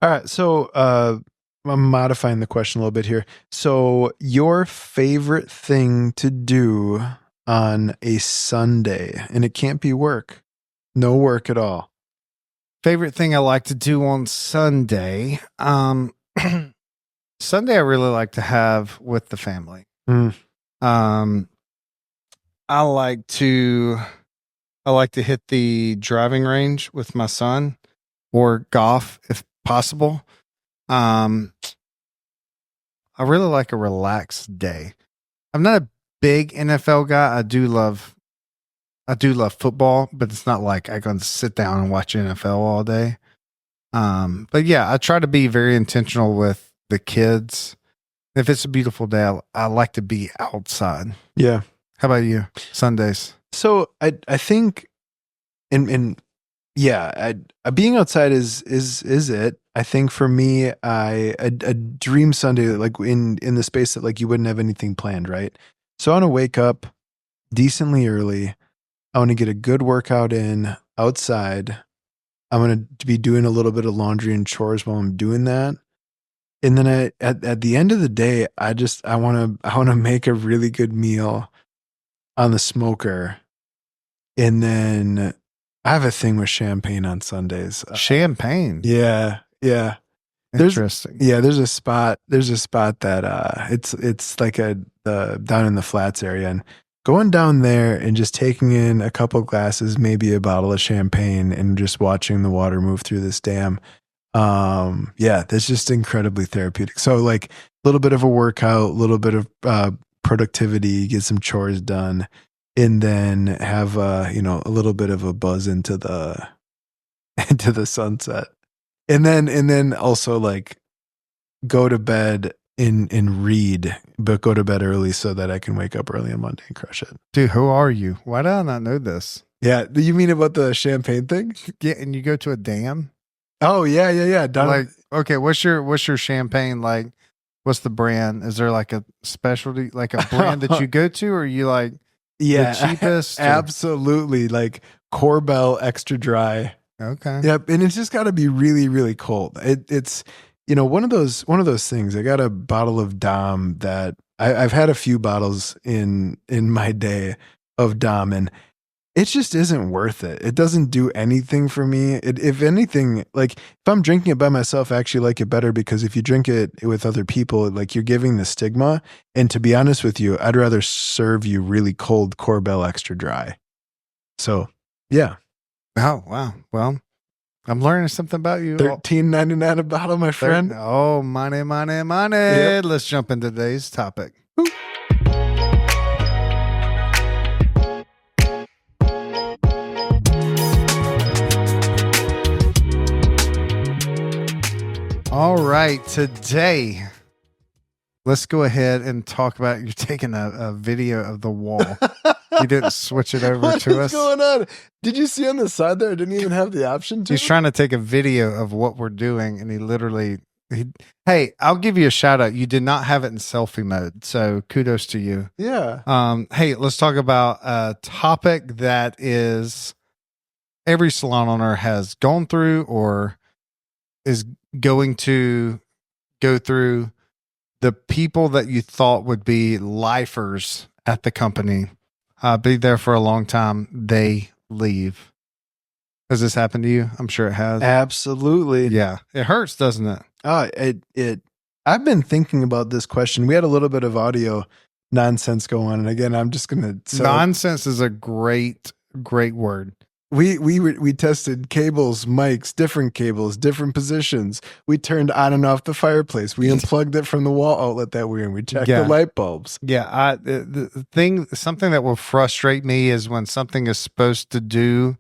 All right. So I'm modifying the question a little bit here. So your favorite thing to do on a Sunday, and it can't be work. No work at all. Favorite thing I like to do on Sunday. Sunday I really like to have with the family. Mm. Um I like to I like to hit the driving range with my son or golf if possible. Um I really like a relaxed day. I'm not a big NFL guy. I do love football, but it's not like I can sit down and watch NFL all day. But yeah, I try to be very intentional with the kids. If it's a beautiful day, I like to be outside. Yeah. How about you? Sundays. So I think and yeah, being outside is it. I think for me, a dream Sunday like in the space that like you wouldn't have anything planned, right? So I want to wake up decently early. I want to get a good workout in outside. I'm going to be doing a little bit of laundry and chores while I'm doing that. And then at the end of the day, I want to make a really good meal on the smoker. And then I have a thing with champagne on Sundays. Champagne. Yeah, yeah. There's Interesting. yeah, there's a spot. There's a spot that it's like a down in the flats area, and going down there and just taking in a couple glasses, maybe a bottle of champagne, and just watching the water move through this dam. Yeah, that's just incredibly therapeutic. So like a little bit of a workout, a little bit of productivity, get some chores done, and then have a little bit of a buzz into the into the sunset. And then also like go to bed and read, but go to bed early so that I can wake up early on Monday and crush it. Dude, who are you? Why did I not know this? Yeah. Do you mean about the champagne thing? Yeah, and you go to a dam? Oh yeah, yeah, yeah. Down, Like, okay, what's your champagne like? What's the brand? Is there like a specialty, like a brand that you go to, or are you like yeah, the cheapest? Or- absolutely. Like Corbel extra dry. Okay. Yep. And it's just got to be really, really cold. It's one of those things. I got a bottle of Dom that I've had a few bottles in my day of Dom, and it just isn't worth it. It doesn't do anything for me. If anything, like if I'm drinking it by myself, I actually like it better because if you drink it with other people, like you're giving the stigma. And to be honest with you, I'd rather serve you really cold Corbel extra dry. So yeah, Oh, wow. Well, I'm learning something about you. $13.99 a bottle, my friend. Oh, money, money, money. Yep. Let's jump into today's topic. All right, today, let's go ahead and talk about you're taking a video of the wall. You didn't switch it over What to is us. going on? Did you see on the side there? I didn't even have the option to. He's trying to take a video of what we're doing, and hey, I'll give you a shout out. You did not have it in selfie mode, so kudos to you. Yeah. Hey, let's talk about a topic that is every salon owner has gone through or is going to go through. The people that you thought would be lifers at the company, be there for a long time, they leave. Has this happened to you? I'm sure it has. Absolutely. Yeah. It hurts, doesn't it? Oh, I've been thinking about this question. We had a little bit of audio nonsense go on, and again, I'm just gonna Nonsense is a great word. we tested cables, mics, different positions. We turned on and off the fireplace. We unplugged it from the wall outlet that we're in. We checked the light bulbs. Yeah, something that will frustrate me is when something is supposed to do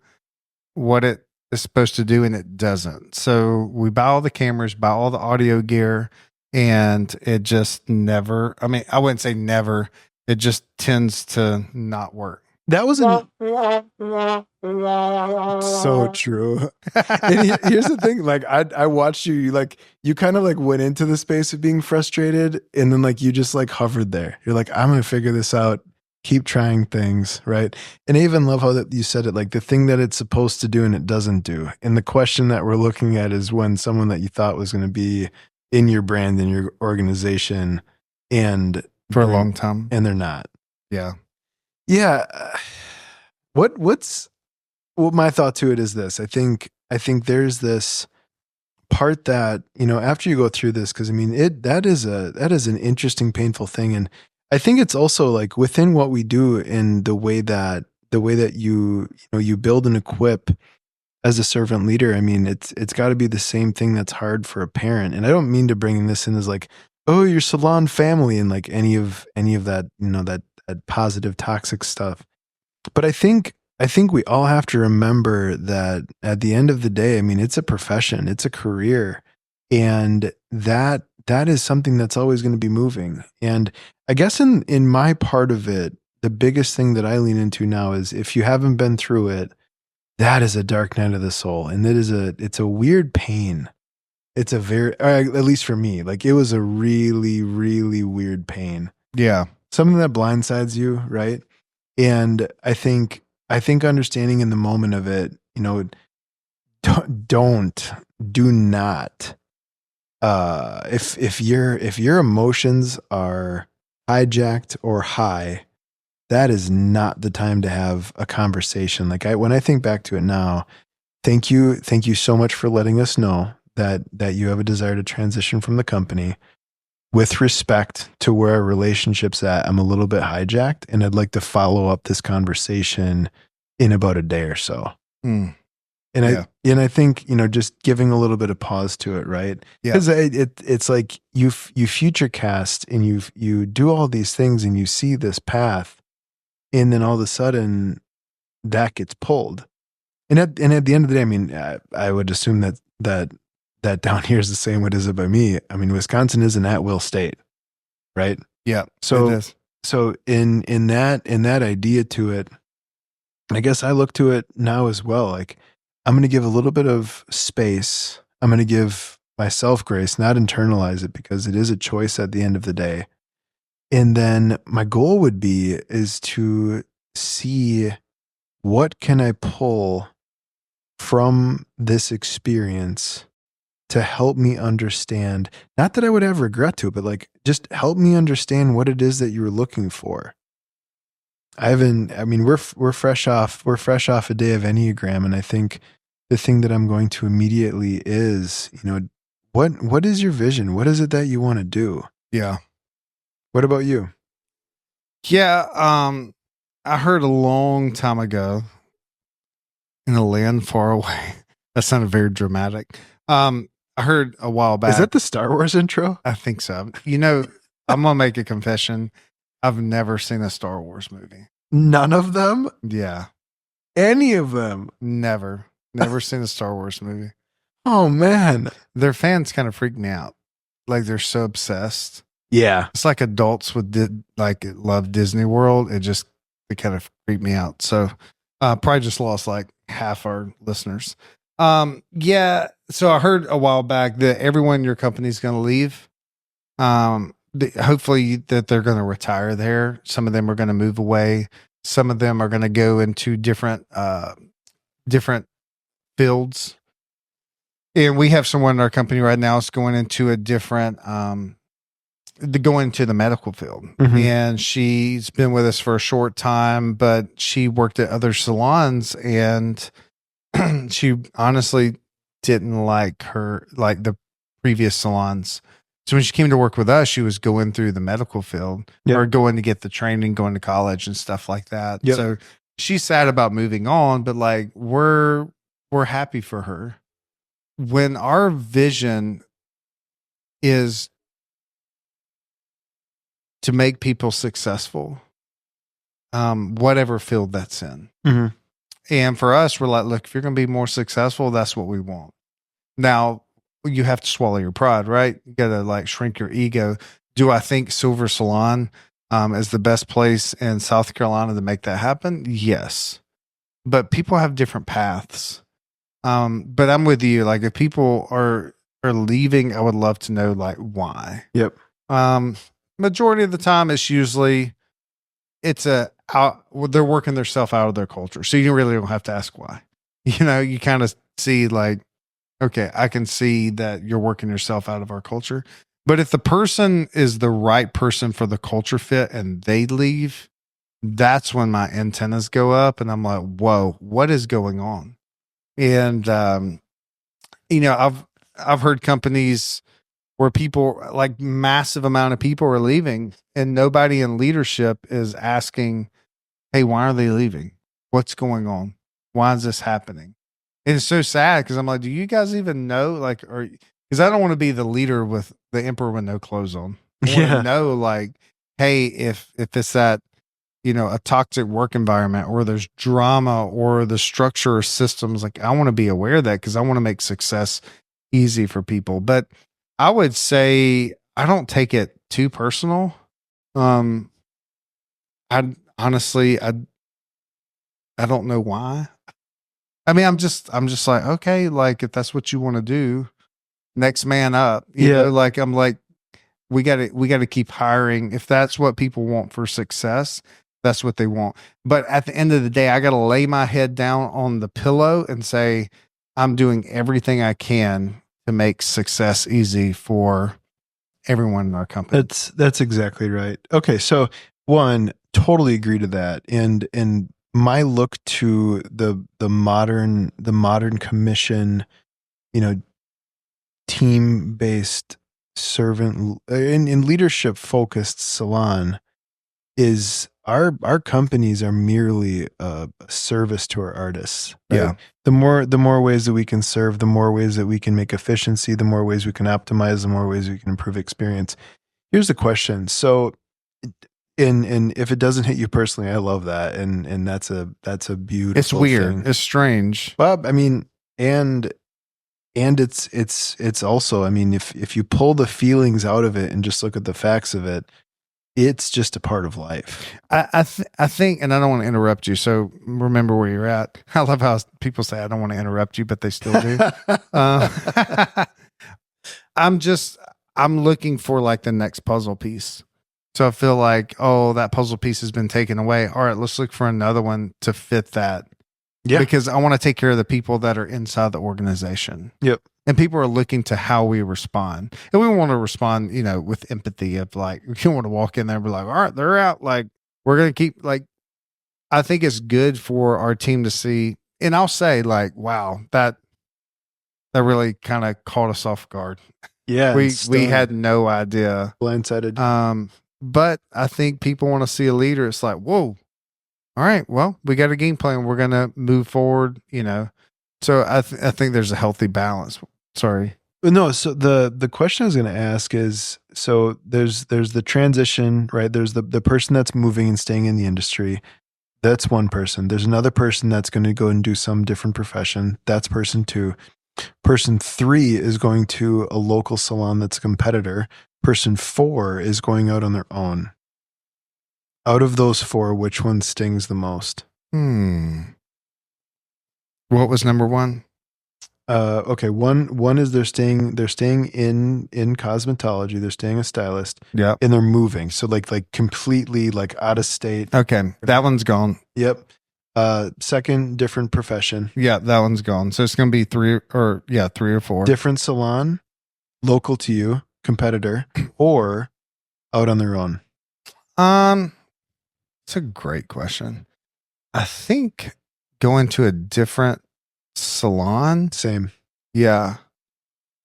what it is supposed to do and it doesn't. So we buy all the cameras, buy all the audio gear, and it just never, I mean, I wouldn't say never, it just tends to not work. That was so true. And here's the thing, like I watched you like you kind of like went into the space of being frustrated, and then like you just like hovered there. You're like, I'm gonna figure this out Keep trying things, right? And I even love how that you said it, like the thing that it's supposed to do and it doesn't do. And the question that we're looking at is when someone that you thought was going to be in your brand, in your organization, and For a they're long time. and they're not. Yeah. Yeah. What's well, my thought to it is this. I think there's this part that, after you go through this, because I mean that is an interesting, painful thing. And I think it's also like within what we do in the way that you build and equip as a servant leader. I mean, it's got to be the same thing that's hard for a parent. And I don't mean to bring this in as like, oh, your salon family and like any of that, that positive toxic stuff. But I think we all have to remember that at the end of the day, I mean, it's a profession, it's a career, and that is something that's always going to be moving. And I guess in my part of it, the biggest thing that I lean into now is if you haven't been through it, that is a dark night of the soul, and it's a weird pain. It's a very, at least for me, like it was a really, really weird pain. Yeah. Something that blindsides you, right? And I think understanding in the moment of it, don't do not if your emotions are hijacked or high, that is not the time to have a conversation. Like when I think back to it now, thank you so much for letting us know that you have a desire to transition from the company. With respect to where our relationship's at, I'm a little bit hijacked, and I'd like to follow up this conversation in about a day or so. Mm. And Yeah. I think just giving a little bit of pause to it, right? Yeah. Because it's like you future cast and you do all these things and you see this path, and then all of a sudden that gets pulled. And at the end of the day, I mean, I would assume that down here is the same way it is by me. I mean, Wisconsin is an at-will state, right? Yeah. It So is. so in that idea to it, I guess I look to it now as well. Like I'm going to give a little bit of space. I'm going to give myself grace, not internalize it because it is a choice at the end of the day. And then my goal would be is to see what can I pull from this experience to help me understand, not that I would have regret to it, but like just help me understand what it is that you were looking for. I mean, we're fresh off a day of Enneagram. And I think the thing that I'm going to immediately is, what is your vision? What is it that you want to do? Yeah. What about you? Yeah. I heard a long time ago in a land far away. That sounded very dramatic. I heard a while back. Is that the Star Wars intro? I think so. I'm gonna make a confession. I've never seen a Star Wars movie. None of them? Yeah. Any of them? Never seen a Star Wars movie. Oh man. Their fans kind of freak me out. Like they're so obsessed. Yeah. It's like adults love Disney World. It kind of freaked me out. So probably just lost like half our listeners. Yeah. So I heard a while back that everyone in your company is going to leave. Hopefully that they're going to retire there. Some of them are going to move away. Some of them are going to go into different fields. And we have someone in our company right now is going into a different, going to the medical field. Mhm. And she's been with us for a short time, but she worked at other salons and she honestly didn't like the previous salons. So when she came to work with us, she was going through the medical field or going to get the training, going to college and stuff like that. Yep. So she's sad about moving on, but like we're happy for her. When our vision is to make people successful, whatever field that's in. Mhm. And for us, we're like, look, if you're going to be more successful, that's what we want. Now, you have to swallow your pride, right? You got to like shrink your ego. Do I think Silver Salon is the best place in South Carolina to make that happen? Yes. But people have different paths. But I'm with you. Like if people are leaving, I would love to know like why. Yep. Majority of the time, it's usually it's well, they're working themselves out of their culture. So you really don't have to ask why. You kind of see like, okay, I can see that you're working yourself out of our culture. But if the person is the right person for the culture fit and they leave, that's when my antennas go up and I'm like, whoa, what is going on? And I've heard companies where people, like, massive amount of people are leaving and nobody in leadership is asking, hey, why are they leaving? What's going on? Why is this happening? And it's so sad because I'm like, do you guys even know? Like, or because I don't want to be the leader with the emperor with no clothes on. I want to Yeah. know, like, hey, if it's that, a toxic work environment or there's drama or the structure or systems, like, I want to be aware of that because I want to make success easy for people. But I would say I don't take it too personal. Um, I honestly, I don't know why. I mean, I'm just like, okay, like if that's what you want to do, next man up, Yeah. like I'm like, we gotta keep hiring. If that's what people want for success, that's what they want. But at the end of the day, I gotta lay my head down on the pillow and say, I'm doing everything I can to make success easy for everyone in our company. That's exactly right. Okay, so one, totally agree to that. And my look to the modern commission, you know, team-based servant in leadership focused salon is our companies are merely a service to our artists, right? Yeah. The more ways that we can serve, the more ways that we can make efficiency, the more ways we can optimize, the more ways we can improve experience. Here's the question. So, and if it doesn't hit you personally, I love that, and that's a It's beautiful weird. thing. It's strange. Well, I mean, and it's also, I mean, if you pull the feelings out of it and just look at the facts of it, it's just a part of life. I think, and I don't want to interrupt you. So remember where you're at. I love how people say I don't want to interrupt you, but they still do. Uh, I'm just I'm looking for like the next puzzle piece. So I feel like, oh, that puzzle piece has been taken away. All right, let's look for another one to fit that. Yeah. Because I want to take care of the people that are inside the organization. Yep. And people are looking to how we respond. And we want to respond, with empathy of like, we don't want to walk in there and be like, all right, they're out. Like, we're going to keep, like, I think it's good for our team to see. And I'll say, like, wow, that really kind of caught us off guard. Yeah. We had no idea. blindsided. But I think people want to see a leader. It's like, whoa, all right, well, we got a game plan. We're gonna move forward. So I think there's a healthy balance. Sorry. No, so the question I was going to ask is, so there's the transition, right? There's the person that's moving and staying in the industry. That's one person. There's another person that's going to go and do some different profession. That's person two. Person three is going to a local salon that's a competitor. Person four is going out on their own. Out of those four, which one stings the most? What was number one? Okay, one is they're staying in cosmetology. They're staying a stylist. Yep. And they're moving. So like completely like out of state. Okay, that one's gone. Yep. Second, different profession. Yeah, that one's gone. So it's gonna be three or four. Different salon, local to you, competitor, or out on their own. It's a great question. I think going to a different salon. Same. Yeah.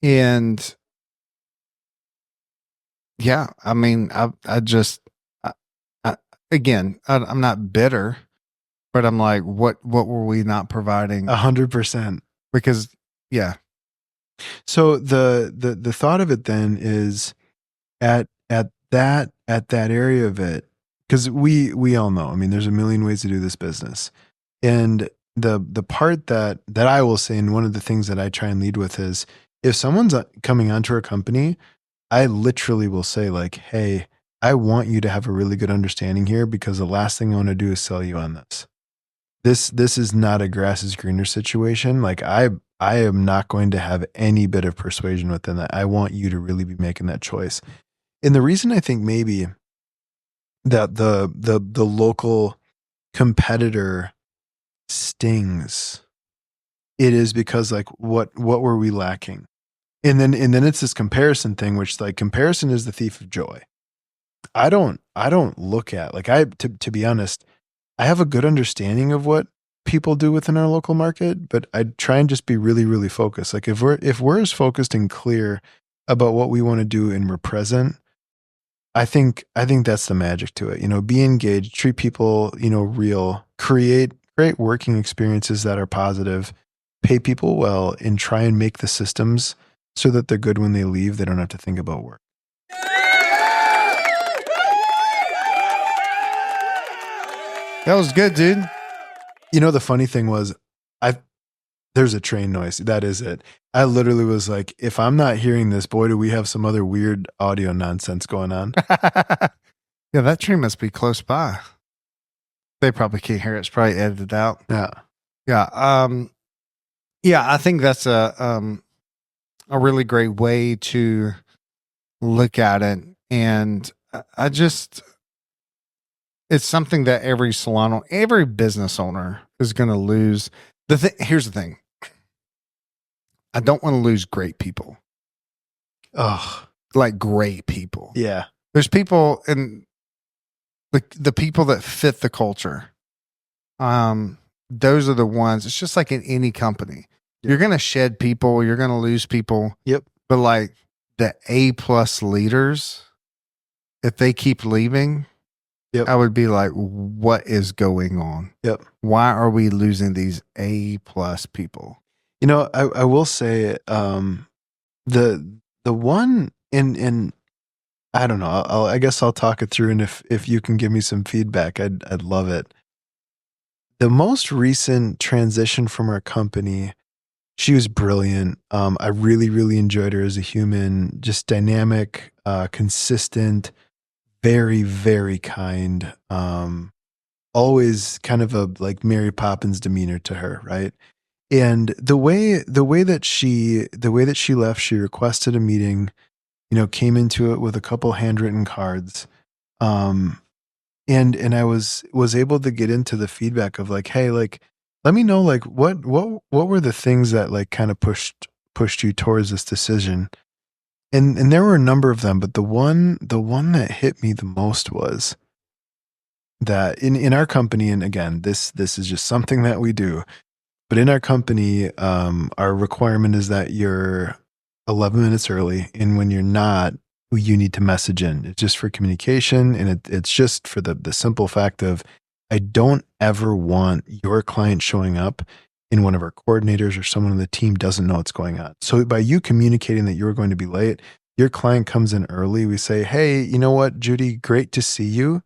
And yeah, I mean, I just, again, I'm not bitter, but I'm like, what were we not providing? 100%. Because, yeah. So the thought of it then is at that area of it, because we all know, I mean, there's a million ways to do this business. And the part that I will say, and one of the things that I try and lead with is, if someone's coming onto our company, I literally will say like, hey, I want you to have a really good understanding here, because the last thing I want to do is sell you on this. This is not a grass is greener situation. Like I am not going to have any bit of persuasion within that. I want you to really be making that choice. And the reason I think maybe that the local competitor stings, it is because like what were we lacking? And then it's this comparison thing, which like comparison is the thief of joy. I don't look at like to be honest, I have a good understanding of what people do within our local market, but I try and just be really, really focused. Like if we're as focused and clear about what we want to do and we're present, I think that's the magic to it. Be engaged, treat people, real, create great working experiences that are positive, pay people well, and try and make the systems so that they're good when they leave. They don't have to think about work. That was good, dude. The funny thing was, I there's a train noise. That is it. I literally was like, if I'm not hearing this, boy, do we have some other weird audio nonsense going on. Yeah, that tree must be close by. They probably can't hear it. It's probably edited out. Yeah. Yeah. Yeah, I think that's a really great way to look at it. And I just, it's something that every salon, every business owner is going to lose. Here's the thing. I don't want to lose great people. Oh, Like great people. yeah. There's people and the people that fit the culture. Those are the ones. It's just like in any company. Yep. You're going to shed people, you're going to lose people. Yep. But like the A+ leaders, if they keep leaving, Yep. I would be like, what is going on? Yep. Why are we losing these A+ people? I will say the one in I don't know. I guess I'll talk it through, and if you can give me some feedback, I'd love it. The most recent transition from our company, she was brilliant. I really, really enjoyed her as a human, just dynamic, consistent, very, very kind. Always kind of a like Mary Poppins demeanor to her, right? And the way that she left, she requested a meeting, came into it with a couple handwritten cards. Um, and I was able to get into the feedback of like, hey, like, let me know like what were the things that like kind of pushed you towards this decision. And there were a number of them, but the one that hit me the most was that in our company, and again, this is just something that we do, but in our company, our requirement is that you're 11 minutes early, and when you're not, you need to message in. It's just for communication, and it's just for the simple fact of I don't ever want your client showing up and one of our coordinators or someone on the team doesn't know what's going on. So by you communicating that you're going to be late, your client comes in early. We say, hey, you know what, Judy, great to see you.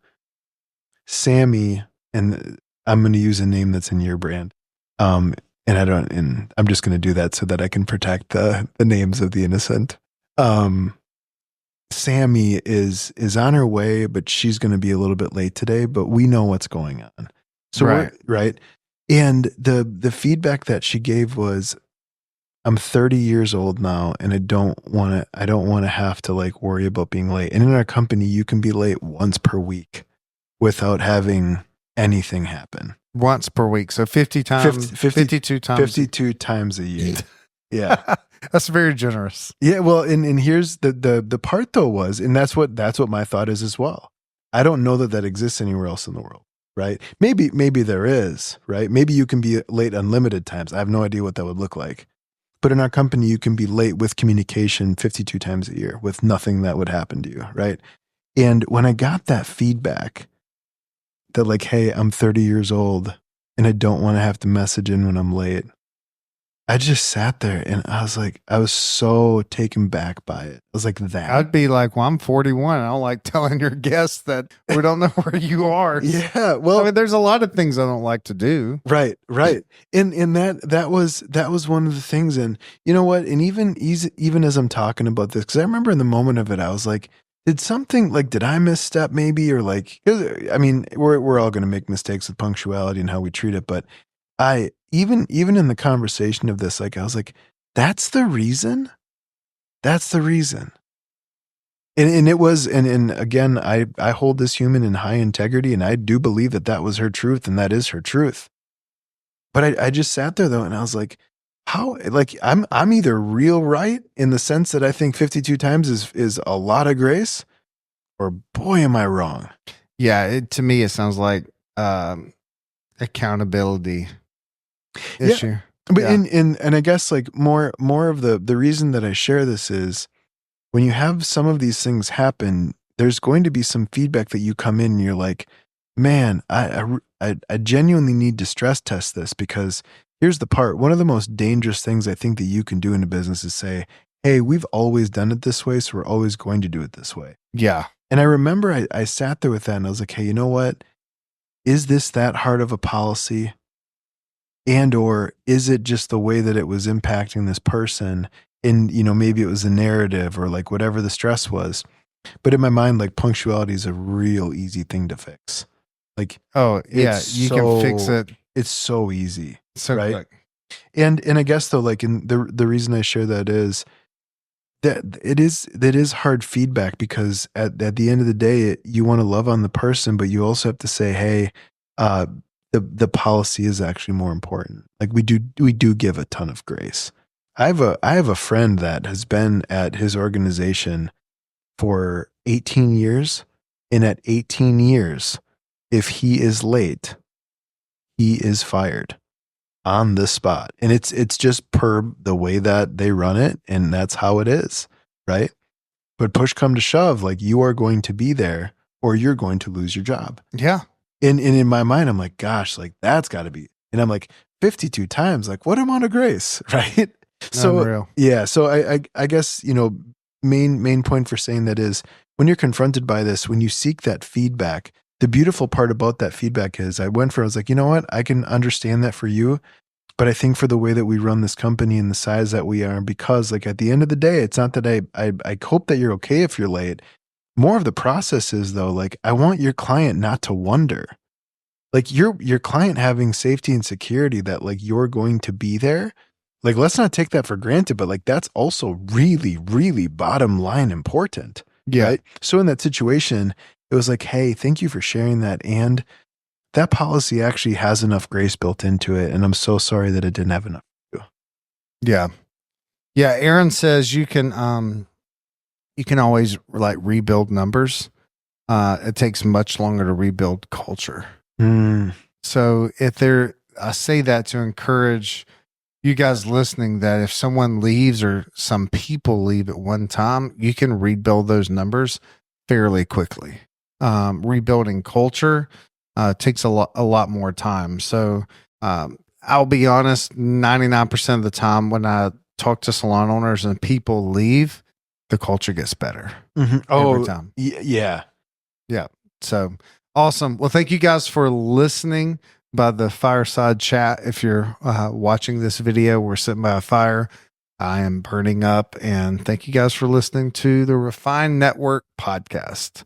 Sammy, and I'm going to use a name that's in your brand. And I'm just going to do that so that I can protect the names of the innocent. Sammy is on her way, but she's going to be a little bit late today, but we know what's going on. So Right. right. And the feedback that she gave was, I'm 30 years old now and I don't want to have to like worry about being late. And in our company, you can be late once per week without having anything happen. Once per week. So 50 times, 52 times. 52 times a year. Yeah. That's very generous. Yeah. Well, and here's the part though was, and that's what my thought is as well. I don't know that exists anywhere else in the world, right? Maybe there is, right? Maybe you can be late unlimited times. I have no idea what that would look like. But in our company, you can be late with communication 52 times a year with nothing that would happen to you, right? And when I got that feedback that like, hey, I'm 30 years old and I don't want to have to message in when I'm late, I just sat there and I was like, I was so taken back by it. I was like, that. I'd be like, well, I'm 41. I don't like telling your guests that we don't know where you are. Yeah. Well, I mean, there's a lot of things I don't like to do. Right. And that was one of the things. And you know what? And even as I'm talking about this, because I remember in the moment of it, I was like, did I misstep maybe? Or like, I mean, we're all going to make mistakes with punctuality and how we treat it. But even in the conversation of this, like, I was like, that's the reason. And it was, and again, I hold this human in high integrity, and I do believe that that was her truth, and that is her truth. But I just sat there though, and I was like, how? Like I'm either real right in the sense that I think 52 times is a lot of grace, or boy, am I wrong. Yeah, to me, it sounds like accountability Yeah, issue. but Yeah. and I guess like more of the reason that I share this is when you have some of these things happen, there's going to be some feedback that you come in and you're like, man, I genuinely need to stress test this because here's the part. One of the most dangerous things I think that you can do in a business is say, hey, we've always done it this way, so we're always going to do it this way. Yeah. And I remember I sat there with that and I was like, hey, you know what? Is this that hard of a policy? And or is it just the way that it was impacting this person? And, maybe it was a narrative or like whatever the stress was. But in my mind, like punctuality is a real easy thing to fix. Like Oh, yeah. it's You can fix it it's so easy. so Right. quick. And I guess though, like in the reason I share that is that is hard feedback because at the end of the day, you want to love on the person, but you also have to say, hey, uh, the policy is actually more important. Like we do give a ton of grace. I have a friend that has been at his organization for 18 years, and at 18 years, if he is late, he is fired on the spot. And it's just per the way that they run it, and that's how it is, right? But push come to shove, like you are going to be there or you're going to lose your job. Yeah. And in my mind, I'm like, gosh, like that's gotta be. And I'm like, 52 times, like what amount of grace, right? So Unreal. yeah, so I guess, main point for saying that is when you're confronted by this, when you seek that feedback, the beautiful part about that feedback is I was like, you know what? I can understand that for you. But I think for the way that we run this company and the size that we are, because like at the end of the day, it's not that I hope that you're okay if you're late. More of the process is though, like I want your client not to wonder. Like your client having safety and security that like you're going to be there. Like let's not take that for granted, but like that's also really, really bottom line important. Yeah. Right. So in that situation, it was like, hey, thank you for sharing that. And that policy actually has enough grace built into it, and I'm so sorry that it didn't have enough. Yeah. Yeah. Aaron says you can always like rebuild numbers. It takes much longer to rebuild culture. Mm. So I say that to encourage you guys listening that if someone leaves or some people leave at one time, you can rebuild those numbers fairly quickly. Rebuilding culture takes a lot more time. So I'll be honest, 99% of the time when I talk to salon owners and people leave, the culture gets better every time. Yeah. Yeah. So awesome. Well, thank you guys for listening by the fireside chat. If you're watching this video, we're sitting by a fire. I am burning up. And thank you guys for listening to the Refine Network podcast.